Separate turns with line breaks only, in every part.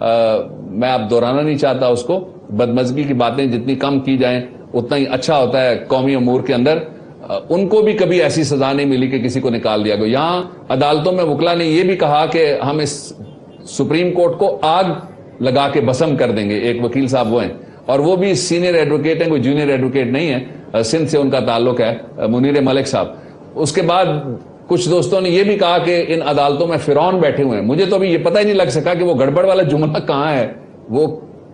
میں اب دہرانا نہیں چاہتا اس کو. بدمزگی کی باتیں جتنی کم کی جائیں اتنا ہی اچھا ہوتا ہے قومی امور کے اندر. ان کو بھی کبھی ایسی سزا نہیں ملی کہ کسی کو نکال دیا گیا. یہاں عدالتوں میں وکلا نے یہ بھی کہا کہ ہم اس سپریم کورٹ کو آگ لگا کے بسم کر دیں گے. ایک وکیل صاحب وہ ہیں, اور وہ بھی سینئر ایڈوکیٹ ہیں, کوئی جونیئر ایڈوکیٹ نہیں ہے, سندھ سے ان کا تعلق ہے, منیر ملک صاحب. اس کے بعد کچھ دوستوں نے یہ بھی کہا کہ ان عدالتوں میں فرعون بیٹھے ہوئے ہیں. مجھے تو ابھی یہ پتہ ہی نہیں لگ سکا کہ وہ گڑبڑ والا جملہ کہاں ہے, وہ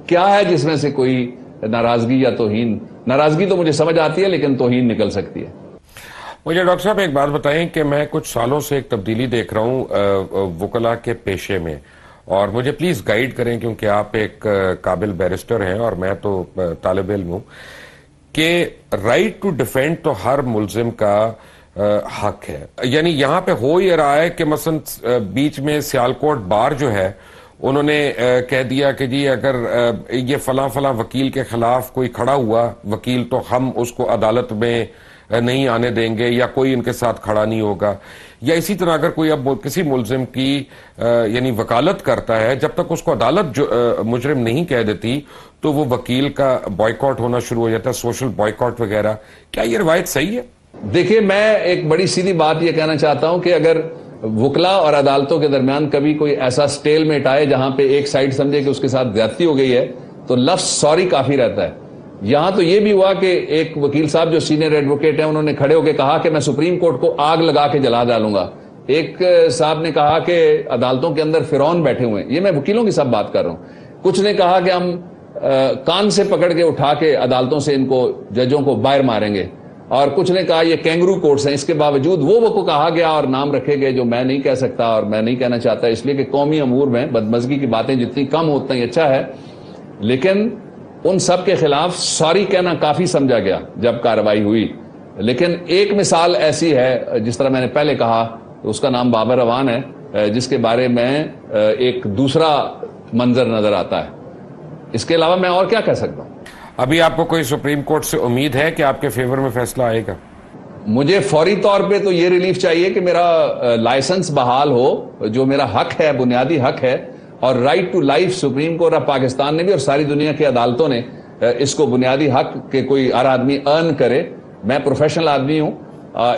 کیا ہے جس میں سے کوئی ناراضگی یا توہین. ناراضگی تو مجھے سمجھ آتی ہے لیکن توہین نکل سکتی ہے.
مجھے ڈاکٹر صاحب ایک بات بتائیں کہ میں کچھ سالوں سے ایک تبدیلی دیکھ رہا ہوں وکلا کے پیشے میں, اور مجھے پلیز گائیڈ کریں کیونکہ آپ ایک قابل بیرسٹر ہیں اور میں تو طالب علم ہوں, کہ رائٹ ٹو ڈیفینڈ تو ہر ملزم کا حق ہے. یعنی یہاں پہ ہو یہ رہا ہے کہ مثلا بیچ میں سیالکوٹ بار جو ہے انہوں نے کہہ دیا کہ جی اگر یہ فلاں فلاں وکیل کے خلاف کوئی کھڑا ہوا وکیل تو ہم اس کو عدالت میں نہیں آنے دیں گے یا کوئی ان کے ساتھ کھڑا نہیں ہوگا. یا اسی طرح اگر کوئی اب کسی ملزم کی یعنی وکالت کرتا ہے جب تک اس کو عدالت مجرم نہیں کہہ دیتی تو وہ وکیل کا بائیکاٹ ہونا شروع ہو جاتا ہے, سوشل بائیکاٹ وغیرہ. کیا یہ روایت صحیح ہے؟
دیکھیے, میں ایک بڑی سیدھی بات یہ کہنا چاہتا ہوں کہ اگر وکلا اور عدالتوں کے درمیان کبھی کوئی ایسا سٹیل میٹ آئے جہاں پہ ایک سائڈ سمجھے کہ اس کے ساتھ زیادتی ہو گئی ہے تو لفظ سوری کافی رہتا ہے. یہاں تو یہ بھی ہوا کہ ایک وکیل صاحب جو سینئر ایڈوکیٹ ہیں انہوں نے کھڑے ہو کے کہا کہ میں سپریم کورٹ کو آگ لگا کے جلا ڈالوں گا. ایک صاحب نے کہا کہ عدالتوں کے اندر فرعون بیٹھے ہوئے ہیں. یہ میں وکیلوں کی سب بات کر رہا ہوں. کچھ نے کہا کہ ہم کان سے پکڑ کے اٹھا کے عدالتوں سے ان کو ججوں کو باہر ماریں گے, اور کچھ نے کہا یہ کینگرو کورٹس ہیں. اس کے باوجود وہ کو کہا گیا اور نام رکھے گئے جو میں نہیں کہہ سکتا اور میں نہیں کہنا چاہتا, اس لیے کہ قومی امور میں بدمزگی کی باتیں جتنی کم ہو اتنا ہی اچھا ہے. لیکن ان سب کے خلاف سوری کہنا کافی سمجھا گیا جب کارروائی ہوئی. لیکن ایک مثال ایسی ہے جس طرح میں نے پہلے کہا, اس کا نام بابر اعوان ہے, جس کے بارے میں ایک دوسرا منظر نظر آتا ہے. اس کے علاوہ میں اور کیا کہہ سکتا ہوں؟
ابھی آپ کو کوئی سپریم کورٹ سے امید ہے کہ آپ کے فیور میں فیصلہ آئے گا؟
مجھے فوری طور پہ تو یہ ریلیف چاہیے کہ میرا لائسنس بحال ہو, جو میرا حق ہے, بنیادی حق ہے, اور right to life Supreme Court of Pakistan نے بھی اور ساری دنیا کی عدالتوں نے اس کو بنیادی حق کہ کوئی ہر آدمی ارن کرے. میں پروفیشنل آدمی ہوں,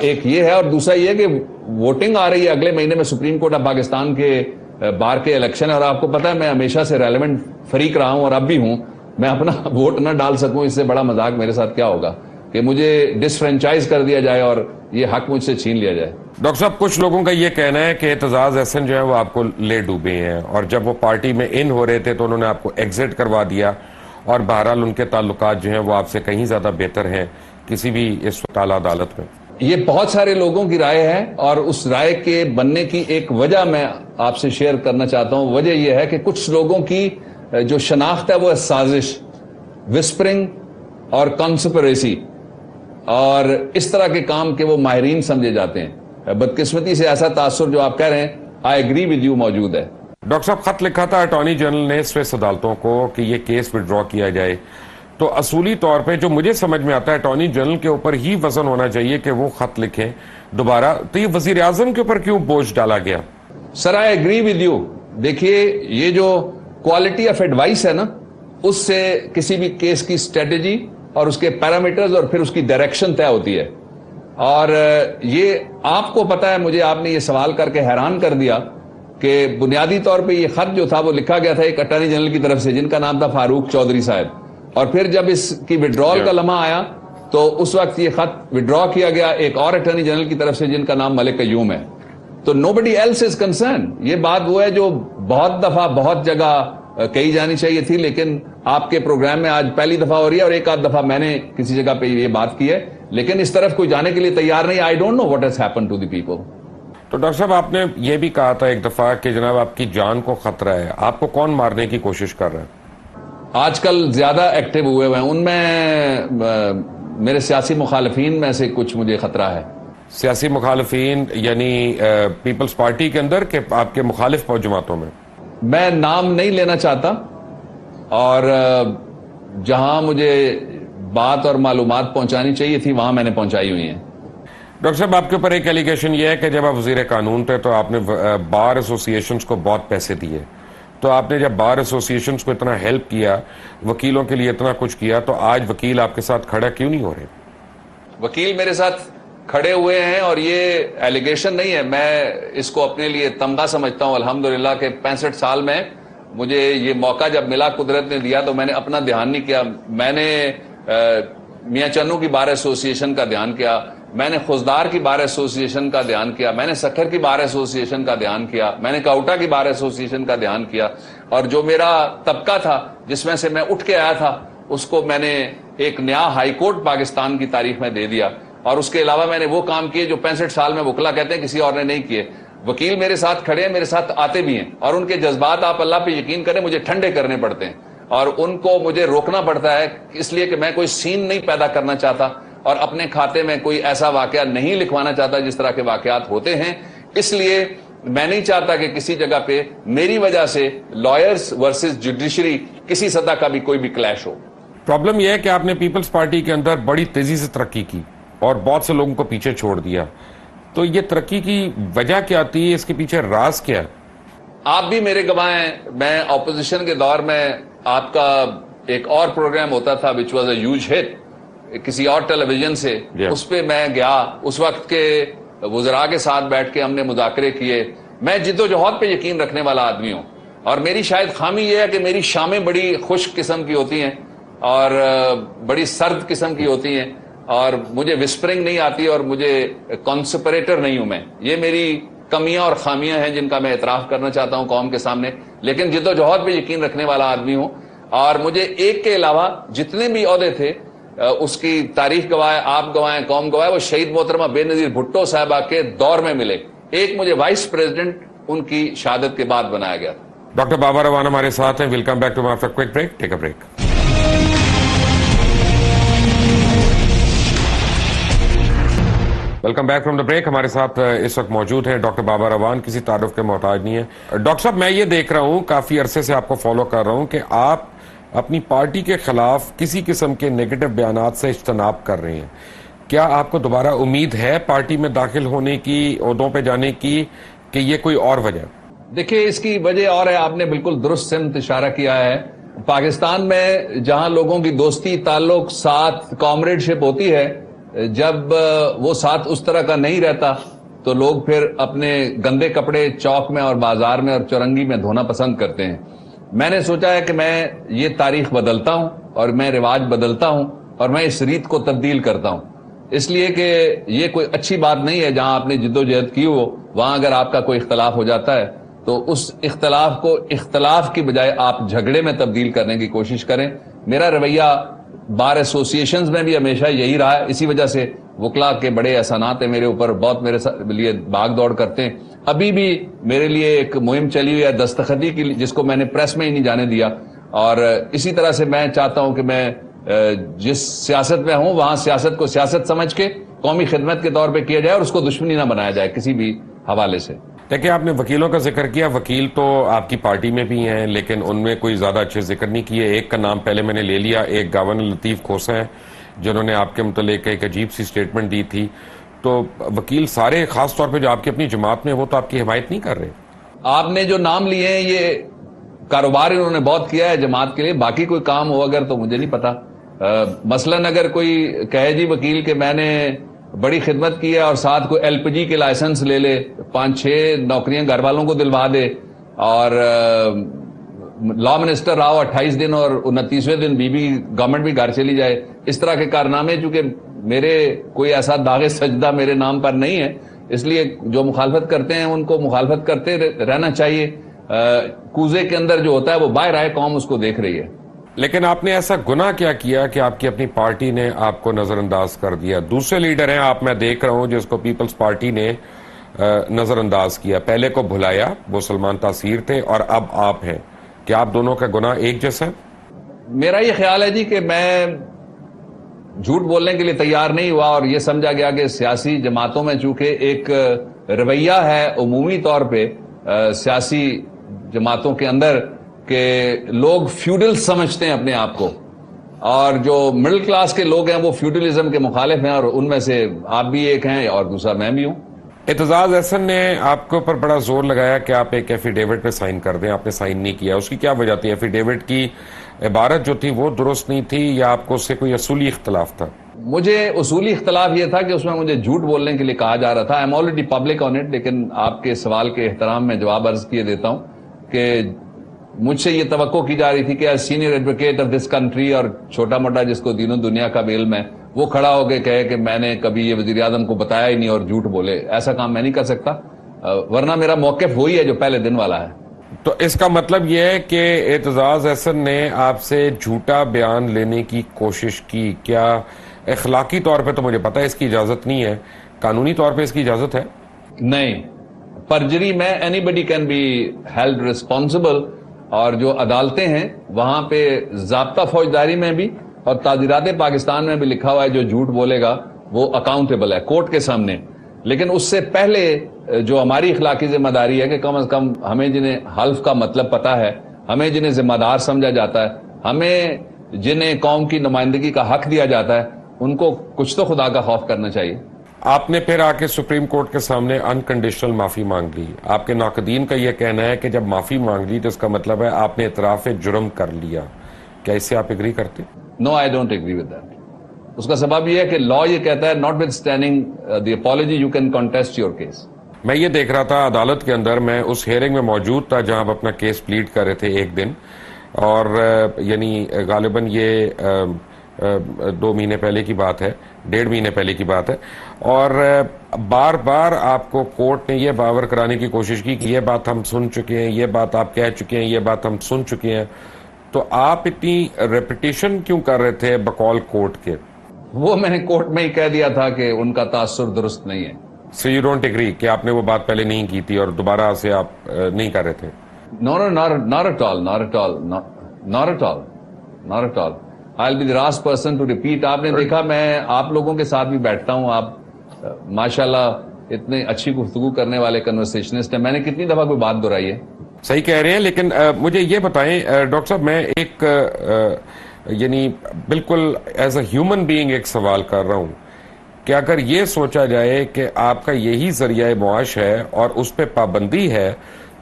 ایک یہ ہے, اور دوسرا یہ کہ ووٹنگ آ رہی ہے اگلے مہینے میں سپریم کورٹ آف پاکستان کے بار کے الیکشن ہے, اور آپ کو پتا ہے میں ہمیشہ سے ریلیونٹ فریق رہا ہوں اور اب بھی ہوں. میں اپنا ووٹ نہ ڈال سکوں اس سے بڑا مذاق میرے ساتھ کیا ہوگا کہ مجھے ڈس فرینچائز کر دیا جائے اور یہ حق مجھ سے چھین لیا جائے.
ڈاکٹر صاحب, کچھ لوگوں کا یہ کہنا ہے کہ اعتزاز احسن جو ہے وہ آپ کو لے ڈوبے ہیں, اور جب وہ پارٹی میں ان ہو رہے تھے تو انہوں نے آپ کو ایگزٹ کروا دیا, اور بہرحال ان کے تعلقات جو ہیں وہ آپ سے کہیں زیادہ بہتر ہیں کسی بھی اس وقت اعلیٰ عدالت میں.
یہ بہت سارے لوگوں کی رائے ہے, اور اس رائے کے بننے کی ایک وجہ میں آپ سے شیئر کرنا چاہتا ہوں. وجہ یہ ہے کہ کچھ لوگوں کی جو شناخت ہے وہ سازش, وسپرنگ اور کانسپریسی اور اس طرح کے کام کے وہ ماہرین سمجھے جاتے ہیں. بدقسمتی سے ایسا تاثر جو آپ کہہ رہے ہیں آئی ایگری ود یو موجود ہے.
ڈاکٹر صاحب, خط لکھا تھا اٹارنی جنرل نے سوئس عدالتوں کو کہ یہ کیس وڈرا کیا جائے, تو اصولی طور پہ جو مجھے سمجھ میں آتا ہے اٹارنی جنرل کے اوپر ہی وزن ہونا چاہیے کہ وہ خط لکھیں دوبارہ, تو یہ وزیر اعظم کے اوپر کیوں بوجھ ڈالا گیا؟
سر آئی ایگری ود یو. دیکھیے, یہ جو کوالٹی آف ایڈوائس ہے نا, اس سے کسی بھی کیس کی اسٹریٹجی اور اس کے پیرامیٹرز اور پھر اس کی ڈائریکشن طے ہوتی ہے. اور یہ آپ کو پتا ہے, مجھے آپ نے یہ سوال کر کے حیران کر دیا کہ بنیادی طور پہ یہ خط جو تھا وہ لکھا گیا تھا ایک اٹارنی جنرل کی طرف سے جن کا نام تھا فاروق چودھری صاحب, اور پھر جب اس کی وڈرال کا لمحہ آیا تو اس وقت یہ خط وڈرا کیا گیا ایک اور اٹارنی جنرل کی طرف سے جن کا نام ملک قیوم ہے. تو nobody else is concerned. یہ بات وہ ہے جو بہت دفعہ بہت جگہ کہی جانی چاہیے تھی, لیکن آپ کے پروگرام میں آج پہلی دفعہ ہو رہی ہے, اور ایک آدھ دفعہ میں نے کسی جگہ پہ یہ بات کی ہے, لیکن اس طرف کوئی جانے کے لیے تیار نہیں. I don't know what has happened to the people.
تو ڈاکٹر صاحب, آپ نے یہ بھی کہا تھا ایک دفعہ کہ جناب آپ کی جان کو خطرہ ہے, آپ کو کون مارنے کی کوشش کر رہا ہے؟
آج کل زیادہ ایکٹیو ہوئے ہیں, ان میں میرے سیاسی مخالفین میں سے کچھ مجھے خطرہ ہے.
سیاسی مخالفین یعنی پیپلز پارٹی کے اندر کہ آپ کے مخالف جماعتوں میں؟
میں نام نہیں لینا چاہتا, اور جہاں مجھے بات اور معلومات پہنچانی چاہیے تھی وہاں میں نے پہنچائی ہوئی ہیں.
ڈاکٹر صاحب, آپ کے اوپر ایک ایلیگیشن یہ ہے کہ جب آپ وزیر قانون تھے تو آپ نے بار ایسوسی ایشنز کو بہت پیسے دیے, تو آپ نے جب بار ایسوسیشنز کو اتنا ہیلپ کیا, وکیلوں کے لیے اتنا کچھ کیا, تو آج وکیل آپ کے ساتھ کھڑا کیوں نہیں ہو رہے؟
وکیل میرے ساتھ کھڑے ہوئے ہیں, اور یہ ایلیگیشن نہیں ہے, میں اس کو اپنے لیے تمغہ سمجھتا ہوں الحمدللہ کہ 65 سال میں مجھے یہ موقع جب ملا, قدرت نے دیا, تو میں نے اپنا دھیان نہیں کیا. میں نے میاں چنو کی بار ایسوسیشن کا دھیان کیا, میں نے خوزدار کی بار ایسوسیشن کا دھیان کیا, میں نے سکھر کی بار ایسوسیشن کا دھیان کیا, میں نے کاؤٹا کی بار ایسوسیشن کا دھیان کیا, اور جو میرا طبقہ تھا جس میں سے میں اٹھ کے آیا تھا اس کو میں نے ایک نیا ہائی کورٹ پاکستان کی تاریخ میں دے دیا. اور اس کے علاوہ میں نے وہ کام کیے جو 65 سال میں وکلا کہتے ہیں کسی اور نے نہیں کیے. وکیل میرے ساتھ کھڑے ہیں, میرے ساتھ آتے بھی ہیں, اور ان کے جذبات آپ اللہ پہ یقین کریں مجھے ٹھنڈے کرنے پڑتے ہیں, اور ان کو مجھے روکنا پڑتا ہے, اس لیے کہ میں کوئی سین نہیں پیدا کرنا چاہتا اور اپنے کھاتے میں کوئی ایسا واقعہ نہیں لکھوانا چاہتا جس طرح کے واقعات ہوتے ہیں. اس لیے میں نہیں چاہتا کہ کسی جگہ پہ میری وجہ سے لائرز ورسز جوڈیشری کسی سطح کا بھی کوئی بھی کلیش ہو.
پرابلم یہ ہے کہ آپ نے پیپلز پارٹی کے اندر بڑی تیزی سے ترقی کی اور بہت سے لوگوں کو پیچھے چھوڑ دیا, تو یہ ترقی کی وجہ کیا تھی, اس کے پیچھے راز کیا ہے؟
آپ بھی میرے گواہ ہیں, میں اپوزیشن کے دور میں آپ کا ایک اور پروگرام ہوتا تھا وچ واز اے ہیوج ہٹ کسی اور ٹیلی ویژن سے, اس پہ میں گیا, اس وقت کے وزراء کے ساتھ بیٹھ کے ہم نے مذاکرے کیے. میں جد و جہد پہ یقین رکھنے والا آدمی ہوں, اور میری شاید خامی یہ ہے کہ میری شامیں بڑی خشک قسم کی ہوتی ہیں اور بڑی سرد قسم کی ہوتی ہیں, اور مجھے وسپرنگ نہیں آتی, اور مجھے کانسپریٹر نہیں ہوں میں. یہ میری کمیاں اور خامیاں ہیں جن کا میں اعتراف کرنا چاہتا ہوں قوم کے سامنے, لیکن جد و جہد پہ یقین رکھنے والا آدمی ہوں. اور مجھے ایک کے علاوہ جتنے بھی عہدے تھے اس کی تاریخ گواہ ہے, آپ گواہ ہیں, قوم گواہ ہے, وہ شہید محترمہ بے نظیر بھٹو صاحبہ کے دور میں ملے. ایک مجھے وائس پریزیڈنٹ ان کی شہادت کے بعد بنایا گیا تھا.
ڈاکٹر بابر اعوان ہمارے ساتھ ہیں. Welcome back to after quick break. Take a break. Welcome back from the break. ہمارے ساتھ اس وقت موجود ہیں ڈاکٹر بابر اعوان, کسی تعارف کے محتاج نہیں ہے. ڈاکٹر صاحب, میں یہ دیکھ رہا ہوں, کافی عرصے سے آپ کو فالو کر رہا ہوں کہ آپ اپنی پارٹی کے خلاف کسی قسم کے نیگیٹو بیانات سے اجتناب کر رہے ہیں. کیا آپ کو دوبارہ امید ہے پارٹی میں داخل ہونے کی, عہدوں پہ جانے کی, کہ یہ کوئی اور وجہ؟
دیکھیے, اس کی وجہ اور ہے, آپ نے بالکل درست سمت اشارہ کیا ہے. پاکستان میں جہاں لوگوں کی دوستی, تعلق, ساتھ, کامریڈشپ ہوتی ہے, جب وہ ساتھ اس طرح کا نہیں رہتا تو لوگ پھر اپنے گندے کپڑے چوک میں اور بازار میں اور چورنگی میں دھونا پسند کرتے ہیں. میں نے سوچا ہے کہ میں یہ تاریخ بدلتا ہوں اور میں رواج بدلتا ہوں اور میں اس ریت کو تبدیل کرتا ہوں, اس لیے کہ یہ کوئی اچھی بات نہیں ہے جہاں آپ نے جد و جہد کی ہو وہاں اگر آپ کا کوئی اختلاف ہو جاتا ہے تو اس اختلاف کو اختلاف کی بجائے آپ جھگڑے میں تبدیل کرنے کی کوشش کریں. میرا رویہ بار ایسوسیشنز میں بھی ہمیشہ یہی رہا ہے, اسی وجہ سے وکلا کے بڑے احسانات ہیں میرے اوپر, بہت میرے لیے بھاگ دوڑ کرتے ہیں. ابھی بھی میرے لیے ایک مہم چلی ہوئی ہے دستخطی کی, جس کو میں نے پریس میں ہی نہیں جانے دیا, اور اسی طرح سے میں چاہتا ہوں کہ میں جس سیاست میں ہوں وہاں سیاست کو سیاست سمجھ کے قومی خدمت کے طور پہ کیا جائے اور اس کو دشمنی نہ بنایا جائے کسی بھی حوالے سے.
دیکھیں, آپ نے وکیلوں کا ذکر کیا, وکیل تو آپ کی پارٹی میں بھی ہیں لیکن ان میں کوئی زیادہ اچھے ذکر نہیں کیے. ایک کا نام پہلے میں نے لے لیا, ایک گورنر لطیف کھوسہ ہیں جنہوں نے آپ کے متعلق ایک عجیب سی سٹیٹمنٹ دی تھی. تو وکیل سارے, خاص طور پہ جو آپ کی اپنی جماعت میں, وہ تو آپ کی حمایت نہیں کر رہے. آپ
نے جو نام لیے ہیں یہ کاروبار انہوں نے بہت کیا ہے جماعت کے لیے, باقی کوئی کام ہو اگر تو مجھے نہیں پتا. مثلاً اگر کوئی کہے جی وکیل کہ میں نے بڑی خدمت کی ہے اور ساتھ کوئی ایل پی جی کے لائسنس لے لے, 5-6 نوکریاں گھر والوں کو دلوا دے, اور لا منسٹر رہا 28 دن اور 29ویں دن بیوی گورنمنٹ بھی گھر چلی جائے, اس طرح کے کارنامے, چونکہ میرے کوئی ایسا داغ سجدہ میرے نام پر نہیں ہے, اس لیے جو مخالفت کرتے ہیں ان کو مخالفت کرتے رہنا چاہیے. کوزے کے اندر جو ہوتا ہے وہ باہر آئے, قوم اس کو دیکھ رہی ہے.
لیکن آپ نے ایسا گناہ کیا کیا کہ آپ کی اپنی پارٹی نے آپ کو نظر انداز کر دیا؟ دوسرے لیڈر ہیں آپ, میں دیکھ رہا ہوں, جس کو پیپلز پارٹی نے نظر انداز کیا, پہلے کو بھلایا, وہ سلمان تاثیر تھے, اور اب آپ ہیں. کیا آپ دونوں کا گناہ ایک جیسا ہے؟
میرا یہ خیال ہے جی کہ میں جھوٹ بولنے کے لیے تیار نہیں ہوا, اور یہ سمجھا گیا کہ سیاسی جماعتوں میں چونکہ ایک رویہ ہے عمومی طور پہ سیاسی جماعتوں کے اندر کہ لوگ فیوڈل سمجھتے ہیں اپنے آپ کو, اور جو مڈل کلاس کے لوگ ہیں وہ فیوڈلزم کے مخالف ہیں, اور ان میں سے آپ بھی ایک ہیں اور دوسرا میں بھی ہوں.
اعتزاز احسن نے آپ کے اوپر بڑا زور لگایا کہ آپ ایک ایفیڈیوٹ پہ سائن کر دیں، آپ نے سائن نہیں کیا. اس کی کیا وجہ تھی؟ ایفیڈیوٹ کی عبارت جو تھی وہ درست نہیں تھی یا آپ کو اس سے کوئی اصولی اختلاف تھا؟
مجھے اصولی اختلاف یہ تھا کہ اس میں مجھے جھوٹ بولنے کے لیے کہا جا رہا تھا. I am already public on it, لیکن آپ کے سوال کے احترام میں جواب عرض کیے دیتا ہوں کہ مجھ سے یہ توقع کی جا رہی تھی کہ senior advocate of this country اور چھوٹا موٹا جس کو دینوں دنیا کا بھی علم ہے وہ کھڑا ہو کے کہے کہ میں نے کبھی یہ وزیر اعظم کو بتایا ہی نہیں اور جھوٹ بولے. ایسا کام میں نہیں کر سکتا، ورنہ میرا موقف وہی ہے جو پہلے دن والا ہے.
تو اس کا مطلب یہ ہے کہ اعتزاز احسن نے آپ سے جھوٹا بیان لینے کی کوشش کی. کیا اخلاقی طور پہ تو مجھے پتا ہے اس کی اجازت نہیں ہے، قانونی طور پہ اس کی اجازت ہے؟
نہیں، پرجری میں anybody can be held responsible, اور جو عدالتیں ہیں وہاں پہ ضابطہ فوجداری میں بھی اور تعزیرات پاکستان میں بھی لکھا ہوا ہے جو جھوٹ بولے گا وہ اکاؤنٹیبل ہے کورٹ کے سامنے. لیکن اس سے پہلے جو ہماری اخلاقی ذمہ داری ہے کہ کم از کم ہمیں جنہیں حلف کا مطلب پتا ہے، ہمیں جنہیں ذمہ دار سمجھا جاتا ہے، ہمیں جنہیں قوم کی نمائندگی کا حق دیا جاتا ہے، ان کو کچھ تو خدا کا خوف کرنا چاہیے.
آپ نے پھر آ کے سپریم کورٹ کے سامنے انکنڈیشنل معافی مانگ لی. آپ کے ناقدین کا یہ کہنا ہے کہ جب معافی مانگ لی تو اس کا مطلب ہے آپ نے اعتراف جرم کر لیا. کیا اس سے آپ ایگری کرتے؟
No, I don't agree with that. اس کا سبب یہ ہے کہ لا یہ کہتا ہے notwithstanding the apology you can contest your case.
میں یہ دیکھ رہا تھا عدالت کے اندر، میں اس ہیئرنگ میں موجود تھا جہاں آپ اپنا کیس پلیڈ کر رہے تھے ایک دن، اور یعنی غالباً یہ 2 مہینے پہلے کی بات ہے، 1.5 مہینے پہلے کی بات ہے، اور بار بار آپ کو کورٹ نے یہ باور کرانے کی کوشش کی کہ یہ بات ہم سن چکے ہیں، یہ بات آپ کہہ چکے ہیں، یہ بات ہم سن چکے ہیں. تو آپ اتنی ریپیٹیشن کیوں کر رہے تھے بقول کورٹ کے؟
وہ میں نے کورٹ میں ہی کہہ دیا تھا کہ ان کا تاثر درست نہیں ہے.
So you don't agree کہ آپ نے وہ بات پہلے نہیں کی تھی اور دوبارہ سے آپ نہیں کر رہے تھے؟
No, not at all, not at all, not at all, not at all. I'll be the last person to repeat. آپ نے دیکھا میں آپ لوگوں کے ساتھ بھی بیٹھتا ہوں، آپ ماشاءاللہ اتنے اچھی گفتگو کرنے والے کنورسیشنسٹ ہیں. میں نے کتنی دفعہ کوئی بات دہرائی ہے؟
صحیح کہہ رہے ہیں، لیکن مجھے یہ بتائیں ڈاکٹر صاحب، میں ایک یعنی بالکل ایز اے ہیومن بینگ ایک سوال کر رہا ہوں کہ اگر یہ سوچا جائے کہ آپ کا یہی ذریعہ معاش ہے اور اس پہ پابندی ہے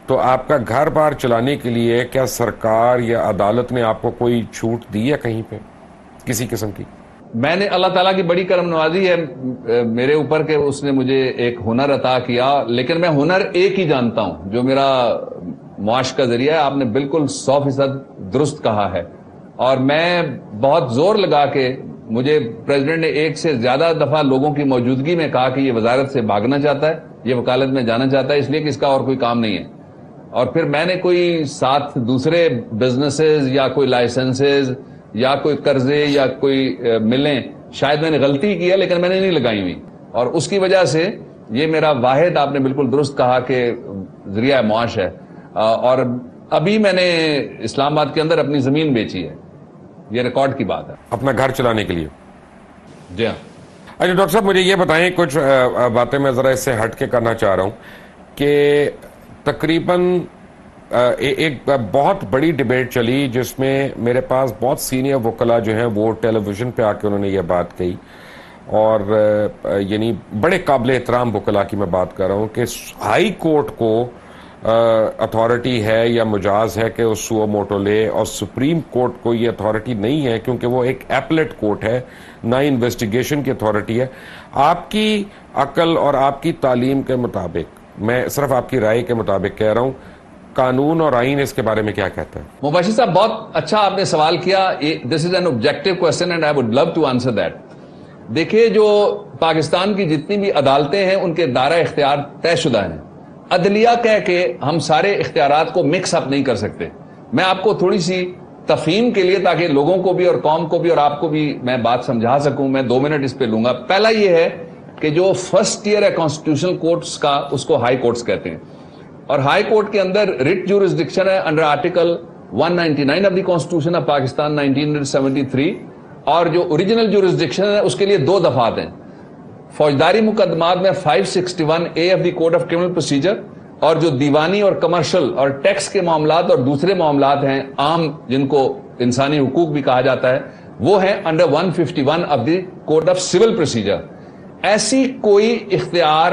تو آپ کا گھر بار چلانے کے لیے کیا سرکار یا عدالت نے آپ کو کوئی چھوٹ دی ہے کہیں پہ کسی قسم کی؟
میں نے اللہ تعالیٰ کی بڑی کرم نوازی ہے میرے اوپر کہ اس نے مجھے ایک ہنر عطا کیا، لیکن میں ہنر ایک ہی جانتا ہوں جو میرا معاش کا ذریعہ ہے. آپ نے بالکل 100% درست کہا ہے، اور میں بہت زور لگا کے، مجھے پریزیڈنٹ نے 1 سے زیادہ دفعہ لوگوں کی موجودگی میں کہا کہ یہ وزارت سے بھاگنا چاہتا ہے، یہ وکالت میں جانا چاہتا ہے اس لیے کہ اس کا اور کوئی کام نہیں ہے. اور پھر میں نے کوئی ساتھ دوسرے بزنسز یا کوئی لائسنسز یا کوئی قرضے یا کوئی ملیں، شاید میں نے غلطی کی ہے لیکن میں نے نہیں لگائی ہوئی، اور اس کی وجہ سے یہ میرا واحد، آپ نے بالکل درست کہا کہ ذریعہ معاش ہے. اور ابھی میں نے اسلام آباد کے اندر اپنی زمین بیچی ہے، یہ ریکارڈ کی بات ہے،
اپنا گھر چلانے کے لیے.
جی ہاں.
اچھا ڈاکٹر صاحب مجھے یہ بتائیں، کچھ باتیں میں ذرا اس سے ہٹ کے کرنا چاہ رہا ہوں کہ تقریباً ایک بہت بڑی ڈیبیٹ چلی جس میں میرے پاس بہت سینئر وکلا جو ہیں وہ ٹیلی ویژن پہ آ کے انہوں نے یہ بات کہی، اور یعنی بڑے قابل احترام وکلا کی میں بات کر رہا ہوں کہ ہائی کورٹ کو اتھارٹی ہے یا مجاز ہے کہ وہ سو موٹو لے، اور سپریم کورٹ کو یہ اتھارٹی نہیں ہے کیونکہ وہ ایک ایپلیٹ کورٹ ہے، نہ انویسٹیگیشن کی اتھارٹی ہے. آپ کی عقل اور آپ کی تعلیم کے مطابق، میں صرف آپ کی رائے کے مطابق کہہ رہا ہوں، قانون اور آئین اس کے بارے میں کیا کہتا ہے؟
مباشر صاحب بہت اچھا آپ نے سوال کیا. This is an objective question and I would love to answer that. دیکھیے، جو پاکستان کی جتنی بھی عدالتیں ہیں ان کے دائرہ اختیار طے شدہ ہیں. عدلیہ کہہ کے ہم سارے اختیارات کو مکس اپ نہیں کر سکتے. میں آپ کو تھوڑی سی تفہیم کے لیے، تاکہ لوگوں کو بھی اور قوم کو بھی اور آپ کو بھی میں بات سمجھا سکوں، میں 2 منٹ اس پہ لوں گا. پہلا یہ ہے کہ جو فرسٹ ٹیئر ہے کانسٹیٹیوشنل کورٹس کا، اس کو ہائی کورٹس کہتے ہیں، اور ہائی کورٹ کے اندر ریٹ جورسڈکشن ہے under article 199 of the constitution of Pakistan 1973، اور جو اوریجنل جورسڈکشن ہے اس کے لیے 2 دفعات ہیں. فوجداری مقدمات میں 561A of the code of criminal procedure, اور جو دیوانی اور کمرشل اور ٹیکس کے معاملات اور دوسرے معاملات ہیں عام جن کو انسانی حقوق بھی کہا جاتا ہے، وہ ہیں under 151 of the code of civil procedure. ایسی کوئی اختیار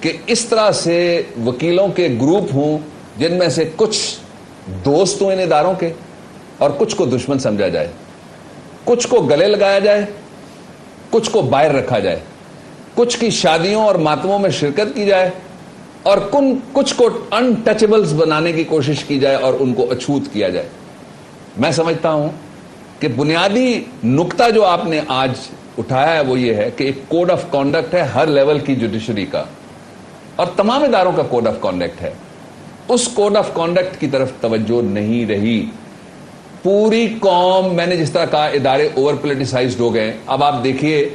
کہ اس طرح سے وکیلوں کے گروپ ہوں جن میں سے کچھ دوست ہوں ان اداروں کے اور کچھ کو دشمن سمجھا جائے, کچھ کو گلے لگایا جائے, کچھ کو باہر رکھا جائے, کچھ کی شادیوں اور ماتموں میں شرکت کی جائے اور کچھ کو انٹچبلز بنانے کی کوشش کی جائے اور ان کو اچھوت کیا جائے. میں سمجھتا ہوں کہ بنیادی نقطہ جو آپ نے آج اٹھایا ہے وہ یہ ہے کہ ایک کوڈ آف کانڈکٹ ہے ہر لیول کی جوڈیشری کا اور تمام اداروں کا کوڈ آف کانڈکٹ ہے. اس کوڈ آف کانڈکٹ کی طرف توجہ نہیں رہی. پوری قوم, میں نے جس طرح کہا, ادارے اوور پولیٹیسائزڈ ہو گئے. اب آپ دیکھیے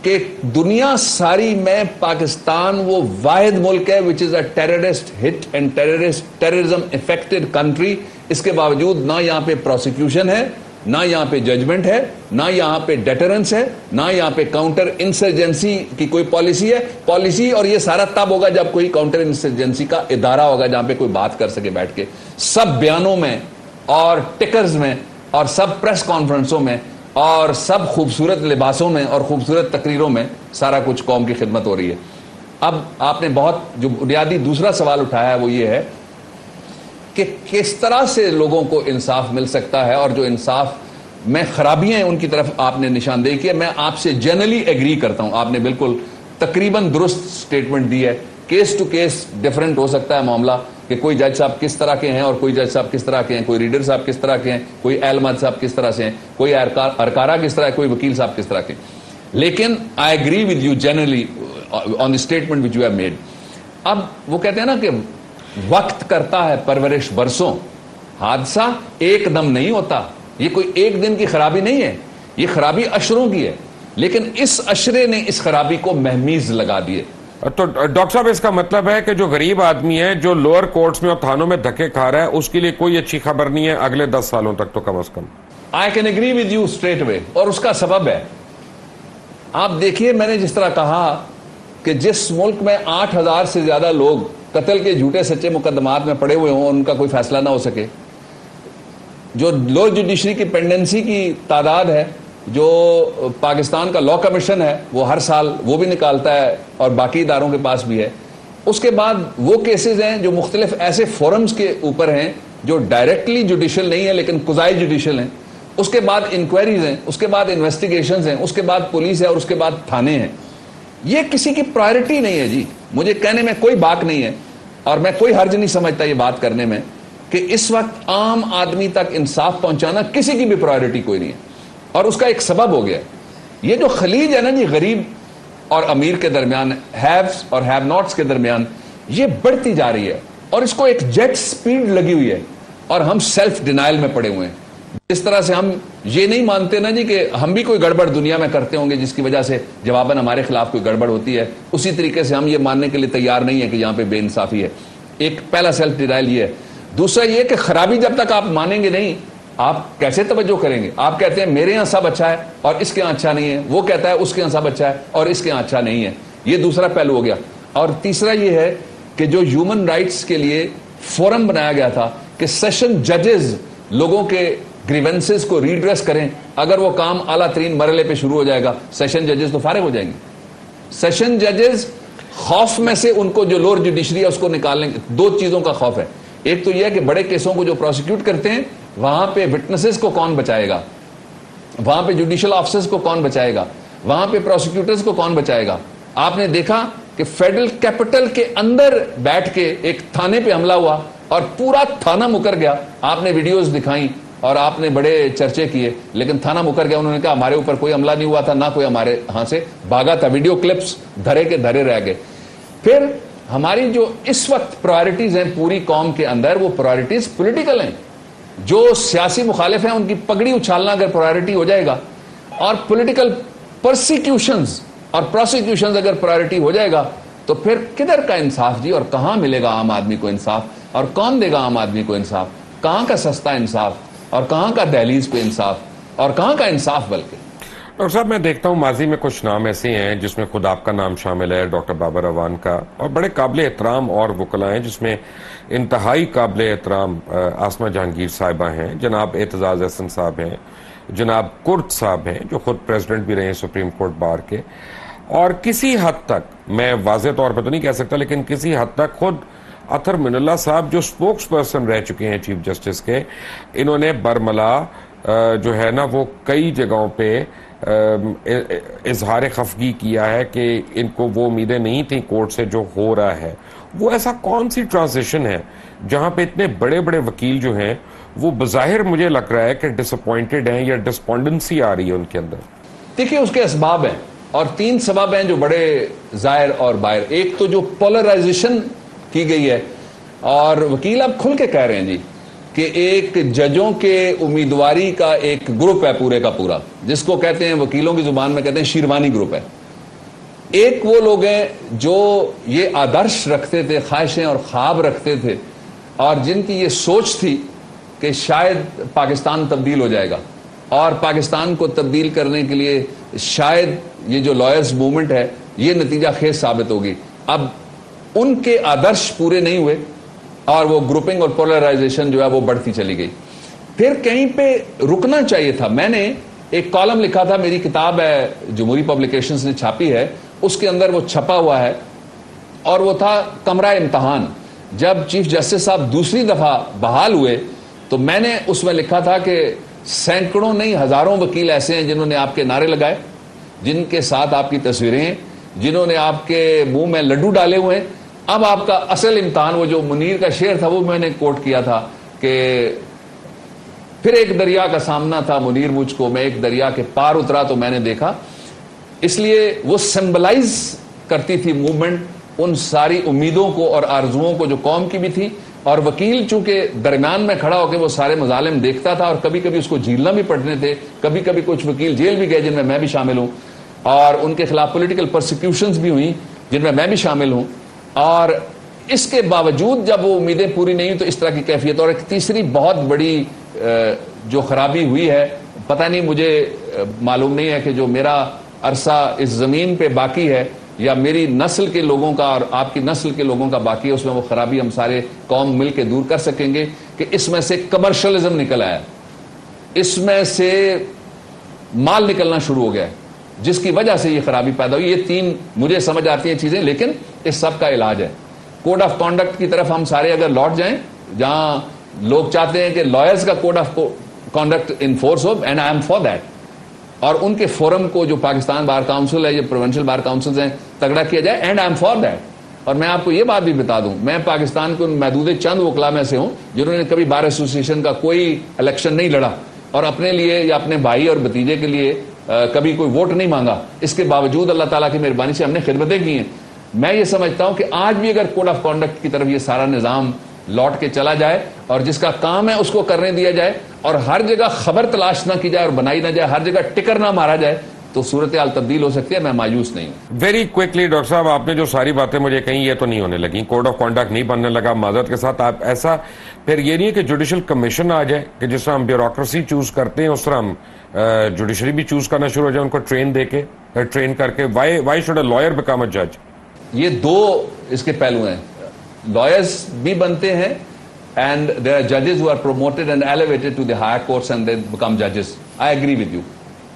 کہ دنیا ساری میں پاکستان وہ واحد ملک ہے which is a terrorist hit and terrorism affected country. اس کے باوجود نہ یہاں پہ پروسیکیوشن ہے, نہ یہاں پہ ججمنٹ ہے, نہ یہاں پہ ڈیٹرنس ہے, نہ یہاں پہ کاؤنٹر انسرجنسی کی کوئی پالیسی ہے. پالیسی اور یہ سارا تب ہوگا جب کوئی کاؤنٹر انسرجنسی کا ادارہ ہوگا جہاں پہ کوئی بات کر سکے بیٹھ کے. سب بیانوں میں اور ٹکرز میں اور سب پریس کانفرنسوں میں اور سب خوبصورت لباسوں میں اور خوبصورت تقریروں میں سارا کچھ قوم کی خدمت ہو رہی ہے. اب آپ نے بہت جو بنیادی دوسرا سوال اٹھایا ہے وہ یہ ہے کہ کس طرح سے لوگوں کو انصاف مل سکتا ہے اور جو انصاف میں خرابیاں ہیں ان کی طرف آپ نے نشاندہی کی ہے. میں آپ سے جنرلی ایگری کرتا ہوں, آپ نے بالکل تقریباً درست سٹیٹمنٹ دی ہے. کیس ٹو کیس ڈیفرنٹ ہو سکتا ہے معاملہ کہ کوئی جج صاحب کس طرح کے ہیں اور کوئی جج صاحب کس طرح کے ہیں, کوئی ریڈر صاحب کس طرح کے ہیں, کوئی اہلمت صاحب کس طرح سے ہیں, کوئی ارکارہ کس طرح ہے, کوئی وکیل صاحب کس طرح کے ہیں. لیکن I agree with you generally on the statement which you have made. اب وہ کہتے ہیں نا کہ وقت کرتا ہے پرورش برسوں, حادثہ ایک دم نہیں ہوتا. یہ کوئی ایک دن کی خرابی نہیں ہے, یہ خرابی اشروں کی ہے, لیکن اس اشرے نے اس خرابی کو مہمیز لگا دیے.
تو ڈاکٹر صاحب اس کا مطلب ہے کہ جو غریب آدمی ہے جو لوئر کورٹس میں اور تھانوں میں دھکے کھا رہا ہے اس کے لیے کوئی اچھی خبر نہیں ہے اگلے 10 سالوں تک تو کم از کم.
I can agree with you straight away, اور اس کا سبب ہے آپ دیکھیے, میں نے جس طرح کہا کہ جس ملک میں 8,000 سے زیادہ لوگ قتل کے جھوٹے سچے مقدمات میں پڑے ہوئے ہوں اور ان کا کوئی فیصلہ نہ ہو سکے, جو لوئر جوڈیشری کی پینڈنسی کی تعداد ہے, جو پاکستان کا لا کمیشن ہے وہ ہر سال وہ بھی نکالتا ہے اور باقی اداروں کے پاس بھی ہے, اس کے بعد وہ کیسز ہیں جو مختلف ایسے فورمز کے اوپر ہیں جو ڈائریکٹلی جوڈیشل نہیں ہے لیکن قضائی جوڈیشل ہیں, اس کے بعد انکوائریز ہیں, اس کے بعد انویسٹیگیشنز ہیں, اس کے بعد پولیس ہے اور اس کے بعد تھانے ہیں. یہ کسی کی پرائرٹی نہیں ہے جی. مجھے کہنے میں کوئی باک نہیں ہے اور میں کوئی حرج نہیں سمجھتا یہ بات کرنے میں کہ اس وقت عام آدمی تک انصاف پہنچانا کسی کی بھی پرائرٹی کوئی نہیں ہے. اور اس کا ایک سبب ہو گیا, یہ جو خلیج ہے نا جی غریب اور امیر کے درمیان, ہیوز اور ہیو ناٹس کے درمیان, یہ بڑھتی جا رہی ہے اور اس کو ایک جیٹ سپیڈ لگی ہوئی ہے اور ہم سیلف ڈینائل میں پڑے ہوئے ہیں. جس طرح سے ہم یہ نہیں مانتے نا جی کہ ہم بھی کوئی گڑبڑ دنیا میں کرتے ہوں گے جس کی وجہ سے جواباً ہمارے خلاف کوئی گڑبڑ ہوتی ہے, اسی طریقے سے ہم یہ ماننے کے لیے تیار نہیں ہے کہ یہاں پہ بے انصافی ہے. ایک پہلا سیلف ڈینائل یہ ہے. دوسرا یہ کہ خرابی جب تک آپ مانیں گے نہیں آپ کیسے توجہ کریں گے. آپ کہتے ہیں میرے یہاں سب اچھا ہے اور اس کے یہاں اچھا نہیں ہے, وہ کہتا ہے اس کے یہاں سب اچھا ہے اور اس کے یہاں اچھا نہیں ہے. یہ دوسرا پہلو ہو گیا. اور تیسرا یہ ہے کہ جو ہیومن رائٹس کے لیے فورم بنایا گیا تھا کہ سیشن ججز لوگوں کے گریونسز کو ریڈریس کریں, اگر وہ کام اعلیٰ ترین مرحلے پہ شروع ہو جائے گا سیشن ججز تو فارغ ہو جائیں گے. سیشن ججز خوف میں سے ان کو جو لوور جوڈیشری ہے اس کو نکالیں گے. دو چیزوں کا خوف ہے. ایک تو یہ ہے کہ بڑے کیسوں کو جو پروسیکیوٹ کرتے ہیں وہاں پہ وٹنسز کو کون بچائے گا, وہاں پہ جوڈیشل آفیسرز کو کون بچائے گا, وہاں پہ پروسیکیوٹرز کو کون بچائے گا. آپ نے دیکھا کہ فیڈرل کیپٹل کے اندر بیٹھ کے ایک تھانے پہ حملہ ہوا اور پورا تھانہ مکر گیا. آپ نے ویڈیوز دکھائیں اور آپ نے بڑے چرچے کیے, لیکن تھانہ مکر گیا. انہوں نے کہا ہمارے اوپر کوئی حملہ نہیں ہوا تھا, نہ کوئی ہمارے ہاں سے بھاگا تھا. ویڈیو کلپس دھرے کے دھرے رہ گئے. پھر ہماری جو اس وقت پرائرٹیز ہیں پوری قوم کے اندر وہ پرائرٹیز پولیٹیکل ہیں. جو سیاسی مخالف ہیں ان کی پگڑی اچھالنا اگر پرائرٹی ہو جائے گا اور پولیٹیکل پرسیکیوشنز اور پروسیکیوشنز اگر پرائرٹی ہو جائے گا تو پھر کدھر کا انصاف جی, اور کہاں ملے گا عام آدمی کو انصاف, اور کون دے گا عام آدمی کو انصاف, کہاں کا سستا انصاف اور کہاں کا دہلیز پہ انصاف اور کہاں کا انصاف. بلکہ
ڈاکٹر صاحب میں دیکھتا ہوں ماضی میں کچھ نام ایسے ہیں جس میں خود آپ کا نام شامل ہے, ڈاکٹر بابر اعوان کا, اور بڑے قابل احترام اور وکلاء ہیں جس میں انتہائی قابل احترام آسمہ جہانگیر صاحبہ ہیں, جناب اعتزاز احسن صاحب ہیں, جناب کرد صاحب ہیں جو خود پریزیڈنٹ بھی رہے ہیں سپریم کورٹ بار کے. اور کسی حد تک میں واضح طور پہ تو نہیں کہہ سکتا لیکن کسی حد تک خود اطہر من اللہ صاحب جو سپوکس پرسن رہ چکے ہیں چیف جسٹس کے, انہوں نے برملا جو ہے نا وہ کئی جگہوں پہ اظہار خفگی کیا ہے کہ ان کو وہ امیدیں نہیں تھیں کورٹ سے جو ہو رہا ہے. وہ ایسا کون سی ٹرانزیشن ہے جہاں پہ اتنے بڑے بڑے وکیل جو ہیں وہ بظاہر مجھے لگ رہا ہے کہ ڈس اپوائنٹڈ ہیں یا ڈسپونڈنسی آ رہی ہے ان کے اندر؟
دیکھیے اس کے اسباب ہیں اور 3 سبب ہیں جو بڑے ظاہر اور باہر. ایک تو جو پولرائزیشن کی گئی ہے, اور وکیل اب کھل کے کہہ رہے ہیں جی کہ ایک ججوں کے امیدواری کا ایک گروپ ہے پورے کا پورا, جس کو کہتے ہیں وکیلوں کی زبان میں کہتے ہیں شیروانی گروپ ہے. ایک وہ لوگ ہیں جو یہ آدرش رکھتے تھے, خواہشیں اور خواب رکھتے تھے, اور جن کی یہ سوچ تھی کہ شاید پاکستان تبدیل ہو جائے گا, اور پاکستان کو تبدیل کرنے کے لیے شاید یہ جو لائرز موومنٹ ہے یہ نتیجہ خیز ثابت ہوگی. اب ان کے آدرش پورے نہیں ہوئے اور وہ گروپنگ اور پولرائزیشن جو ہے وہ بڑھتی چلی گئی. پھر کہیں پہ رکنا چاہیے تھا. میں نے ایک کالم لکھا تھا, میری کتاب ہے جمہوری پبلیکیشنز نے چھاپی ہے, اس کے اندر وہ چھپا ہوا ہے, اور وہ تھا کمرہ امتحان. جب چیف جسٹس صاحب دوسری دفعہ بحال ہوئے تو میں نے اس میں لکھا تھا کہ سینکڑوں نہیں ہزاروں وکیل ایسے ہیں جنہوں نے آپ کے نعرے لگائے, جن کے ساتھ آپ کی تصویریں ہیں, جنہوں نے آپ کے منہ میں لڈو ڈالے ہوئے ہیں. اب آپ کا اصل امتحان, وہ جو منیر کا شعر تھا وہ میں نے کوٹ کیا تھا کہ پھر ایک دریا کا سامنا تھا منیر مجھ کو, میں ایک دریا کے پار اترا تو میں نے دیکھا. اس لیے وہ سمبلائز کرتی تھی موومنٹ ان ساری امیدوں کو اور آرزوؤں کو جو قوم کی بھی تھی, اور وکیل چونکہ درمیان میں کھڑا ہو کے وہ سارے مظالم دیکھتا تھا, اور کبھی کبھی اس کو جھیلنا بھی پڑنے تھے, کبھی کبھی کچھ وکیل جیل بھی گئے جن میں بھی شامل ہوں, اور ان کے خلاف پولیٹیکل پرسیکیوشنز بھی ہوئیں جن میں بھی شامل ہوں. اور اس کے باوجود جب وہ امیدیں پوری نہیں تو اس طرح کی کیفیت. اور ایک تیسری بہت بڑی جو خرابی ہوئی ہے, پتہ نہیں مجھے معلوم نہیں ہے کہ جو میرا عرصہ اس زمین پہ باقی ہے یا میری نسل کے لوگوں کا اور آپ کی نسل کے لوگوں کا باقی ہے, اس میں وہ خرابی ہم سارے قوم مل کے دور کر سکیں گے کہ اس میں سے کمرشلزم نکل آیا, اس میں سے مال نکلنا شروع ہو گیا ہے, جس کی وجہ سے یہ خرابی پیدا ہوئی. یہ 3 مجھے سمجھ آتی ہیں چیزیں, لیکن اس سب کا علاج ہے. کوڈ آف کانڈکٹ کی طرف ہم سارے اگر لوٹ جائیں, جہاں لوگ چاہتے ہیں کہ لائرز کا کوڈ آف کانڈکٹ انفورس ہو, and I am for that, اور ان کے فورم کو جو پاکستان بار کاؤنسل ہے, یہ پروونشل بار کاؤنسلز ہیں, تگڑا کیا جائے, and I am for that. اور میں آپ کو یہ بات بھی بتا دوں, میں پاکستان کے ان محدود چند وکلا میں سے ہوں جنہوں نے کبھی بار ایسوسیشن کا کوئی الیکشن نہیں لڑا اور اپنے لیے یا اپنے بھائی اور بھتیجے کے لیے کبھی کوئی ووٹ نہیں مانگا. اس کے باوجود اللہ تعالیٰ کی مہربانی سے ہم نے خدمتیں کی ہیں. میں یہ سمجھتا ہوں کہ آج بھی اگر کوڈ آف کانڈکٹ کی طرف یہ سارا نظام لوٹ کے چلا جائے اور جس کا کام ہے اس کو کرنے دیا جائے, اور ہر جگہ خبر تلاش نہ کی جائے اور بنائی نہ جائے, ہر جگہ ٹکر نہ مارا جائے, تو صورتحال تبدیل ہو سکتی ہے. میں مایوس نہیں ہوں.
ویری کوئکلی ڈاکٹر صاحب, آپ نے جو ساری باتیں مجھے کہیں یہ تو نہیں ہونے لگیں, کوڈ آف کانڈکٹ نہیں بننے لگا معذرت کے ساتھ. آپ ایسا پھر یہ نہیں ہے کہ جوڈیشل کمیشن آ جائے کہ جس طرح ہم بیوروکریسی چوز کرتے ہیں اس طرح ہم جوڈیشری بھی چوز کرنا شروع ہو جائے, ان کو ٹرین کر کے. Why should a lawyer become a جج؟
یہ 2 اس کے پہلو ہیں. لائرز بھی بنتے ہیں and there are judges who are promoted and elevated to the higher courts and they become judges. I agree with you.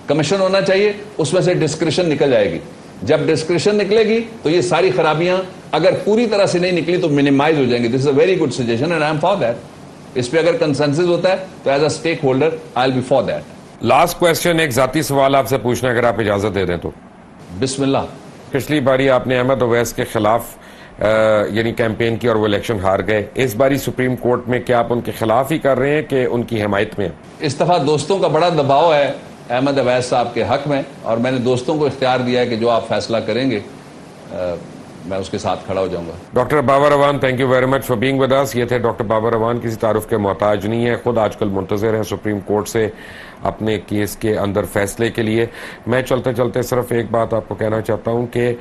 Commission ہونا چاہیے, اس میں سے ڈسکریشن نکل جائے گی. جب ڈسکریشن نکلے گی تو یہ ساری خرابیاں اگر پوری طرح سے نہیں نکلی تو منیمائز ہو جائیں گی. This is a very good suggestion and I am for that. اس پہ اگر کنسنسس ہوتا ہے تو as a stakeholder I will be for that.
Last question, ایک ذاتی سوال آپ سے پوچھنا اگر آپ اجازت دے دیں تو.
بسم اللہ.
پچھلی باری آپ نے احمد اویس کے خلاف یعنی کیمپین کی اور وہ الیکشن ہار گئے. اس باری سپریم کورٹ میں کیا آپ ان کے خلاف ہی کر رہے ہیں کہ ان کی حمایت میں؟
اس دفعہ دوستوں کا بڑا دباؤ ہے احمد اویس صاحب کے حق میں, اور میں نے دوستوں کو اختیار دیا ہے کہ جو آپ فیصلہ کریں گے میں اس کے ساتھ کھڑا ہو جاؤں گا.
Doctor Babar Awan, thank you very much for being with us. یہ تھے ڈاکٹر بابر اعوان, کسی تعارف کے محتاج نہیں ہے, خود آج کل منتظر ہیں سپریم کورٹ سے اپنے کیس کے اندر فیصلے کے لیے. میں چلتے چلتے صرف ایک بات آپ کو کہنا چاہتا ہوں کہ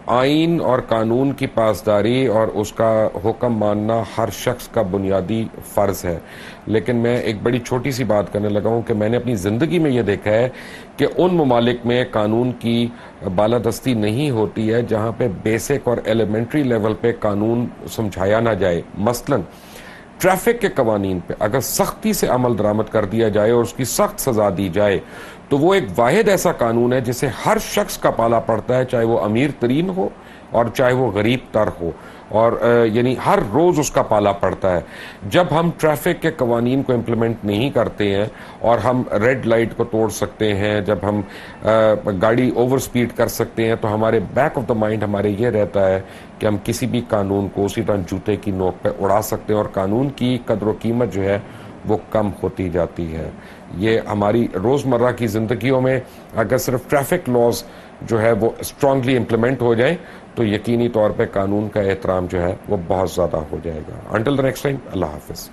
آئین اور قانون کی پاسداری اور اس کا حکم ماننا ہر شخص کا بنیادی فرض ہے, لیکن میں ایک بڑی چھوٹی سی بات کرنے لگا ہوں کہ میں نے اپنی زندگی میں یہ دیکھا ہے کہ ان ممالک میں قانون کی بالادستی نہیں ہوتی ہے جہاں پہ بیسک اور ایلیمنٹری لیول پہ قانون سمجھایا نہ جائے. مثلاً ٹریفک کے قوانین پہ اگر سختی سے عمل درآمد کر دیا جائے اور اس کی سخت سزا دی جائے تو وہ ایک واحد ایسا قانون ہے جسے ہر شخص کا پالا پڑتا ہے، چاہے وہ امیر ترین ہو اور چاہے وہ غریب تر ہو، اور یعنی ہر روز اس کا پالا پڑتا ہے۔ جب ہم ٹریفک کے قوانین کو امپلیمنٹ نہیں کرتے ہیں اور ہم ریڈ لائٹ کو توڑ سکتے ہیں، جب ہم گاڑی اوور سپیڈ کر سکتے ہیں، تو ہمارے بیک آف دا مائنڈ ہمارے یہ رہتا ہے کہ ہم کسی بھی قانون کو اسی طرح جوتے کی نوک پہ اڑا سکتے ہیں اور قانون کی قدر و قیمت جو ہے وہ کم ہوتی جاتی ہے۔ یہ ہماری روزمرہ کی زندگیوں میں اگر صرف ٹریفک لاز جو ہے وہ اسٹرانگلی امپلیمنٹ ہو جائیں تو یقینی طور پہ قانون کا احترام جو ہے وہ بہت زیادہ ہو جائے گا۔ انٹل دی نیکسٹ ٹائم، اللہ حافظ۔